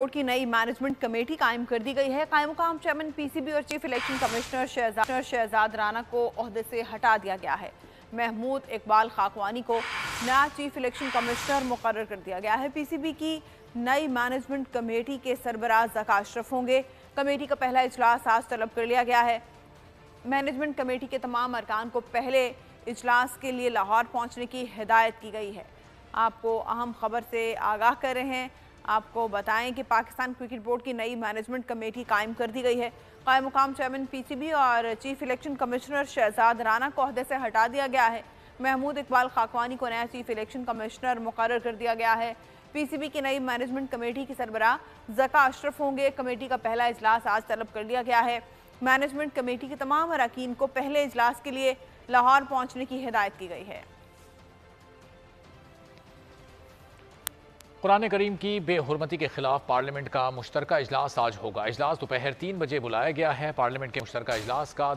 Board की नई management committee कायम कर दी गई है। कायम मुकाम चेयरमैन पीसीबी और chief election commissioner Shahzad Rana को ओहदे से हटा दिया गया है। महमूद इकबाल खाकवानी को नया चीफ इलेक्शन कमिश्नर मुकर्रर कर दिया गया है। पीसीबी की नई मैनेजमेंट कमेटी के सरबराह ज़का अशरफ होंगे। कमेटी का पहला इजलास आज तलब कर लिया गया है। मैनेजमेंट कमेटी के तमाम अरकान को पहले इजलास के लिए लाहौर पहुंचने की हिदायत की गई है। आपको अहम खबर से आगाह कर रहे हैं। आपको बताएं कि पाकिस्तान क्रिकेट बोर्ड की नई मैनेजमेंट कमेटी कायम कर दी गई है। कायम मुकाम चेयरमैन पीसीबी और chief election commissioner Shahzad Rana को ओहदे से हटा दिया गया है। महमूद इकबाल खाकवानी को नया चीफ इलेक्शन कमिश्नर मुकर्रर कर दिया गया है। पीसीबी की नई मैनेजमेंट कमेटी के सरबराह ज़का अशरफ होंगे। कमेटी का पहला इजलास आज तलब कर लिया गया है। मैनेजमेंट कमेटी के तमाम अरकान को पहले इजलास के लिए लाहौर पहुंचने की हिदायत की गई है। कुरान करीम की बेहुरमती के खिलाफ पार्लियामेंट का मुश्तरका इजलास आज होगा। इजलास दोपहर 3 बजे बुलाया गया है। पार्लियामेंट के मुश्तरका इजलास का